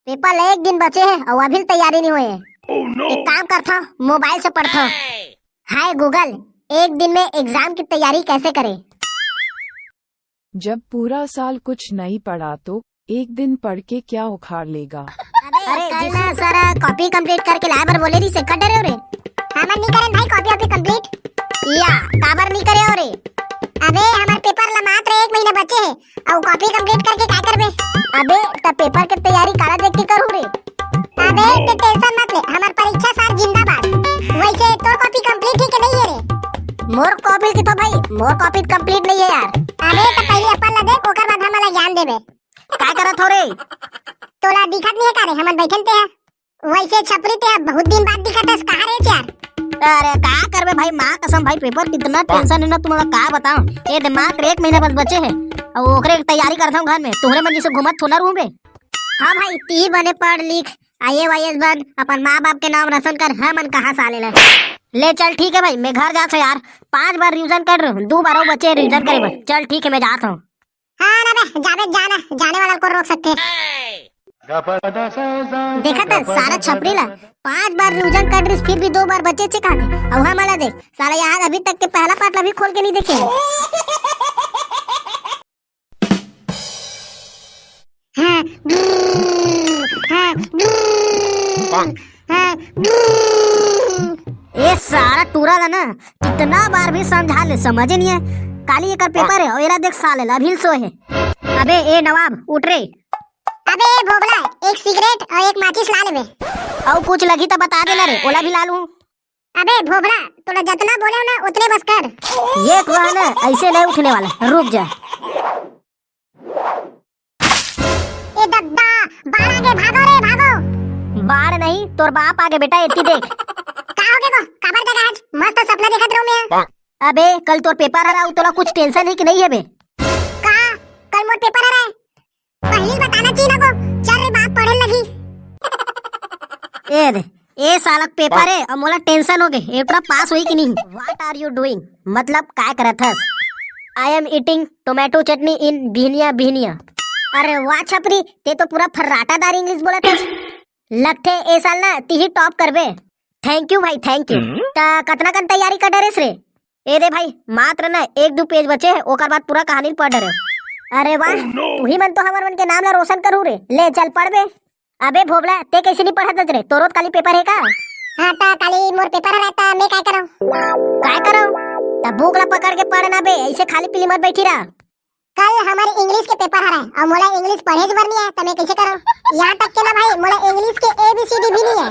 Paper एक दिन बचे हैं और अभी तैयारी नहीं हुई है। एक काम करता मोबाइल से पढ़ता। हाय गूगल, एक दिन में एग्जाम की तैयारी कैसे करें? जब पूरा साल कुछ नहीं पढ़ा तो एक दिन पढ़ के क्या उखाड़ लेगा। अरे कल ना सर कॉपी कंप्लीट करके लाए बर बोले रही से कट रहे हो रे। हमन नहीं करे भाई कॉपी कंप्लीट या काबर नहीं करे हो रे। अबे हमार पेपर ला मात्र 1 महीना बचे है और कॉपी कंप्लीट करके क्या करबे? अबे त पेपर के तैयारी काला देख के करू रे। अबे ते टेंशन मत ले, हमार परीक्षा साथ जिंदाबाद। वैसे तोर कॉपी कंप्लीट ही के नहीं है रे? मोर कॉपी की तो भाई मोर कॉपी कंप्लीट नहीं है यार। अबे त पहले अपन ला देख ओकर बाद हमला ज्ञान देबे। काय करत हो रे? तोला दिखत नहीं है का रे हमन बैठन ते? वैसे छपरी ते बहुत दिन बाद दिखत है कहां रे यार? अरे का करबे भाई, मां कसम भाई पेपर कितना टेंशन है ना तुम्हारा का बताऊं। ये दिमाग 1 महीना बस बचे है और ओकरे की तैयारी करता हूं घर में। तुम्हारे मन जैसे घुमत थोड़ा रहूं बे। हां भाई ती बने पढ़ लिख IAS बन अपन मां बाप के नाम रोशन कर। हमन कहां साले ले चल ठीक है भाई, मैं घर जाता हूं यार। 5 बार रिवीजन कर रहा हूं, 2 बार बचे रिवीजन करे बस। चल ठीक है मैं जाता हूं। हां ना बे जावे जाने वाला को रोक सकते हैं। देखा था सारा छपरी ला 5 बार रिवीजन कर रही फिर भी 2 बार बचे चिका थे। और हमारा देख सारा यार अभी तक के पहला पार्ट अभी खोल के नहीं देखे। ये सारा टूरा ला ना कितना बार भी समझा ले समझ नहीं है। काली एक पेपर है और एरा देख साले अभी सो है। अबे ए नवाब उठ रे। अबे भोबला एक सिगरेट और एक माचिस ला लेबे। और कुछ लगी तो बता देना रे, ओला भी ला लूं। अबे भोबला तोला जितना बोले ना उतने बस कर। ये कौन है ऐसे नहीं उठने वाला, रुक जा। ए दद्दा बाहर आगे भागो रे भागो। बाहर नहीं तोर बाप आगे बेटा एती देख। का हो गए को काबर जगह आज मस्त सपना देखत रहूं मैं। अबे कल तोर पेपर हरा तोला कुछ टेंशन है कि नहीं है बे? का कल मोर पेपर हरा है पहले बताना चाहिए ना को। चल रे बाप पढ़ने लगी। ए सालक पेपर है और मोला टेंशन हो गए एकरा पास हुई कि नहीं। व्हाट आर यू डूइंग मतलब काय करत हस? आई एम ईटिंग टोमेटो चटनी इन बिहनिया। अरे वाह छपरी ते तो पूरा फर्राटादार इंग्लिश बोलत हस। लगथे ए साल ना ती ही टॉप करबे। थैंक यू भाई थैंक यू। ता कतना कन तैयारी कर डरेस रे? ए रे भाई मात्र ना 1-2 पेज बचे है ओकर बाद पूरा कहानी पढ़ डरे। अरे वाह तू ही मन तो हमर मन के नाम ला रोशन करू रे। ले चल पढ़ बे। अबे भोबला ते कैसे नहीं पढ़त रे? तोरोत काली पेपर है का? हां ता काली मोर पेपर रहता मैं काय करूं ता भूख ला पकड़ के पढ़ना बे, ऐसे खाली पीली मत बैठी रहा। कल हमारे इंग्लिश के पेपर हरा है और मोला इंग्लिश पढ़े ज बर नहीं है त मैं कैसे करूं? यहां तक के ना भाई मोला इंग्लिश के ABCD भी नहीं है।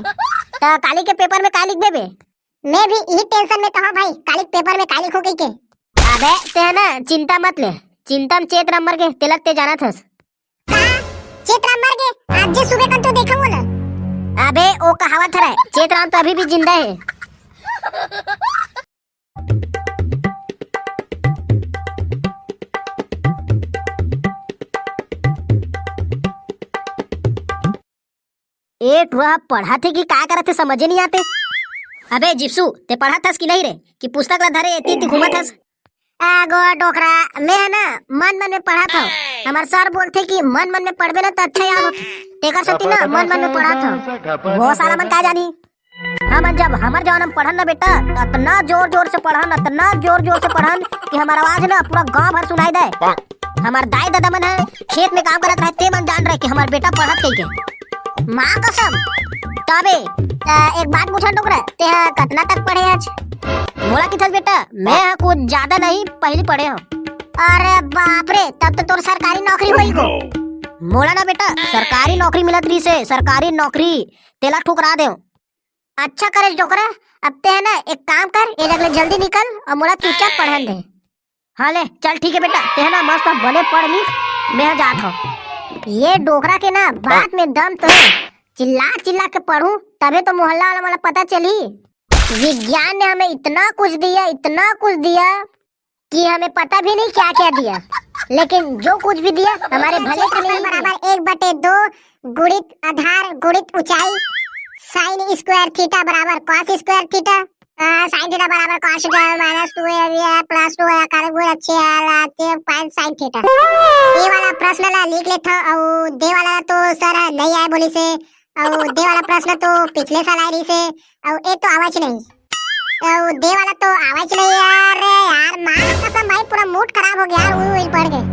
ता काली के पेपर में का लिख देबे? मैं भी यही टेंशन में कहां भाई काली पेपर में का लिखो कई के। अबे ते ना चिंता मत ले, चिंतम चेत नंबर के तिलक ते जाना थस। चेत नंबर के आज जे सुबह कन तो देखा बोला। अबे ओ कहावत है चेत राम तो अभी भी जिंदा है। ए टुआ पढ़ा थे कि का करत थे समझ नहीं आते। अबे जिप्सू ते पढ़ा थस कि नहीं रे कि पुस्तक ला धरे एती घूमत थस? गो डोकरा मैं ना मन में पढ़ा था। हमारे सर बोलते कि मन में पढ़बे ना तो अच्छा याद होता। तेकर सती ना मन में पढ़ा था। वो साला मन का जानी हम जब हमर जवान पढ़न ना बेटा इतना जोर से पढ़न इतना जोर से पढ़न कि हमारा आवाज ना पूरा गांव भर सुनाई दे। हमार दाई दादा मन है खेत में काम करत रहते मन जान रहे कि हमार बेटा पढ़त कई के। मां कसम तबे एक बात पूछन डोकरा ते कितना तक पढ़े आज? मोला किथल बेटा मैं कुछ ज्यादा नहीं पहले पढ़े हो। अरे बाप रे तब तो तोर सरकारी नौकरी होई को। मोला ना बेटा सरकारी नौकरी मिलत रही से सरकारी नौकरी तेला ठुकरा दे। अच्छा करे डोकरा अब ते है ना एक काम कर ए जगह जल्दी निकल और मोला चुपचाप पढ़न दे। हाँ ले चल ठीक है बेटा ते है ना मस्त बने पढ़ लिख मैं जात हूँ। ये डोकरा के ना बात में दम तो चिल्ला के पढ़ूं तबे तो मोहल्ला वाला मला पता चली। विज्ञान ने हमें इतना कुछ दिया कि हमें पता भी नहीं क्या क्या दिया, लेकिन जो कुछ भी दिया हमारे भले के लिए बराबर 1/2 गुणित आधार गुणित ऊंचाई साइन स्क्वायर थीटा बराबर cos square theta sine theta बराबर cos थीटा माइनस 2ab है प्लस 2 है कारक गुण अच्छे है पॉइंट साइन थीटा। ये वाला प्रश्न ला लिख लेता और दे वाला तो सर नहीं आए बोली से और दे वाला प्रश्न तो पिछले साल आई रही से और ये तो आवाज नहीं और दे वाला तो आवाज नहीं यार यार मां कसम भाई पूरा मूड खराब हो गया यार वही पड़ गए।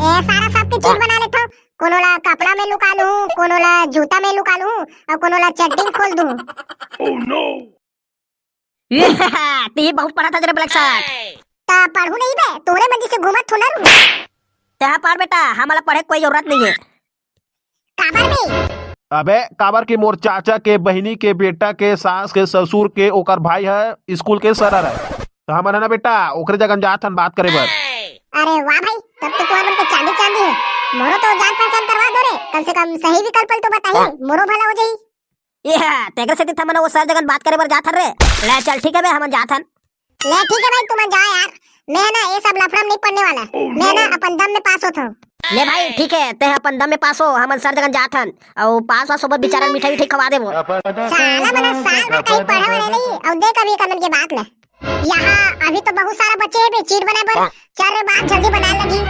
ए सारा सब की चीज बना लेता हूं कोनो ला कपड़ा में लुका लूं कोनो ला जूता में लुका लूं और कोनो ला चड्डी खोल दूं। ओह नो ये बहुत पढ़ा था तेरे ब्लैक शर्ट ता पढ़ू नहीं बे तोरे मंदी से घूमत थोना रू ता पढ़ बेटा हमारा पढ़े कोई जरूरत नहीं है काबर में। अबे काबर के मोर चाचा के बहिनी के बेटा के सास के ससुर के ओकर भाई है स्कूल के सर है तो हमन है ना बेटा ओकरे जगह जात हन बात करे बर। अरे वाह भाई तब तो तुम्हारे मन के चांदी चांदी है मोरो तो जान पहचान करवा दो रे कम से कम सही विकल्प तो बताइए मोरो भला हो जाई। ये तेरे से हमन वो सर जगह बात करे बर जात हन रे ले चल ठीक है बे हमन जात हन ले ठीक है भाई तुम जा यार मैं ना ये सब लफड़ा नहीं पढ़ने वाला मैं ना अपन दम में पास होता हूं। ले भाई ठीक है ते अपन दम में पास हो हमन सर जगह जात हन और पास वास सोबत बेचारा मिठाई मिठाई खवा देबो साला मना साल में कहीं पढ़े वाले नहीं और देख अभी कमन के बात ले यहाँ अभी तो बहुत सारा बच्चे हैं बे चीट बनाए पर चल रे बात जल्दी बनाने लगी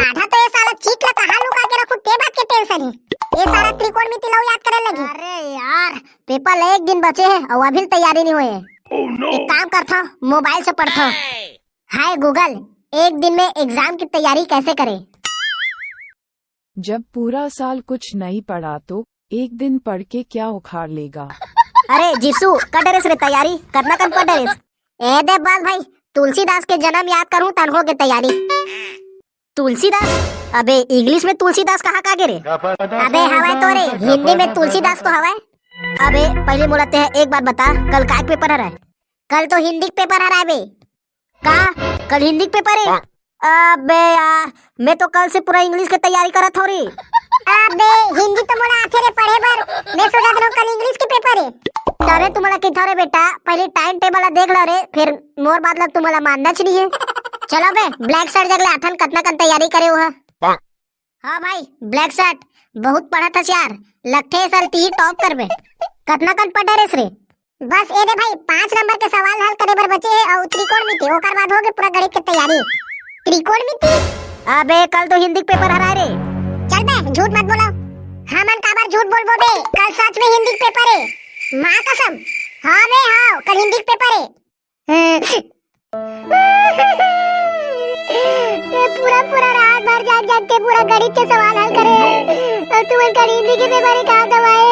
आधा तो ये साला चीट ला कहां लुका के रखू ते बात के टेंशन है ये सारा त्रिकोणमिति लो याद करने लगी। अरे यार पेपर एक दिन बचे हैं और अभी तैयारी नहीं हुई है एक काम करता हूं मोबाइल से पढ़ता हूं। हाय गूगल एक दिन में एग्जाम की तैयारी कैसे करें। जब पूरा साल कुछ नहीं पढ़ा तो एक दिन पढ़ के क्या उखाड़ लेगा। अरे जीसू कर डरेस रे तैयारी करना कर पड़ डरेस ए दे बस भाई तुलसीदास के जन्म याद करूं तनहो के तैयारी। तुलसीदास अबे इंग्लिश में तुलसीदास कहाँ का रे अबे हवाए तो रे हिंदी में तुलसीदास तो हवाए। अबे पहले बोलते हैं एक बात बता कल का पेपर है कल तो हिंदी पेपर है बे का कल हिंदी पेपर है। अबे यार मैं तो कल से पूरा इंग्लिश की तैयारी करत हो रही। अबे हिंदी तो मोला आथे रे पढ़े बर मैं सोचा था कल इंग्लिश के पेपर है तरे तुम्हारा किथा रे बेटा पहले टाइम टेबल देख लो रे फिर मोर बात लग तुम्हारा मानना चाहिए। चलो बे ब्लैक शर्ट जगले आथन कतना कन तैयारी करे हुआ। हाँ भाई ब्लैक शर्ट बहुत पढ़ा था यार लगते है साल ती टॉप कर बे कतना कन पढ़े रे रे बस ए दे भाई 5 नंबर के सवाल हल करे बर बचे है और त्रिकोणमिति ओकर बाद हो गए पूरा गणित की तैयारी त्रिकोणमिति। अबे कल तो हिंदी पेपर हरा रे चल बे झूठ मत बोलो हमन काबर झूठ बोलबो बे कल सच में हिंदी पेपर है मां कसम। हां बे हां कल हिंदी पेपर है पूरा पूरा रात भर जाग जाग के पूरा गणित के सवाल हल करे और तुम कल हिंदी के पेपर कहां दवाए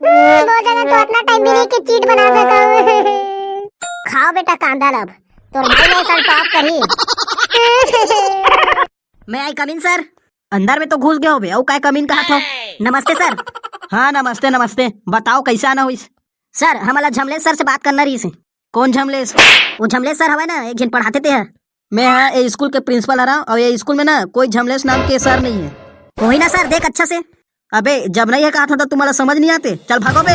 बहुत ज्यादा तो अपना टाइम भी नहीं कि चीट बना सको। खाओ बेटा कांदा लब तो भाई ने साल टॉप करी। मैं आई कमिन सर अंदर में तो घुस गया हो बे औ काय कमिन कहा था। नमस्ते सर। हाँ नमस्ते नमस्ते बताओ कैसा आना हुई। सर हमारा झमलेश सर से बात करना रही से। कौन झमलेश? वो झमलेश सर हवा ना एक जन पढ़ाते थे मैं हाँ ये स्कूल के प्रिंसिपल हरा और ये स्कूल में ना कोई झमलेश नाम के सर नहीं है। कोई ना सर देख अच्छा से। अबे जब नहीं है कहा था तो तुम्हारा समझ नहीं आते चल भागो बे।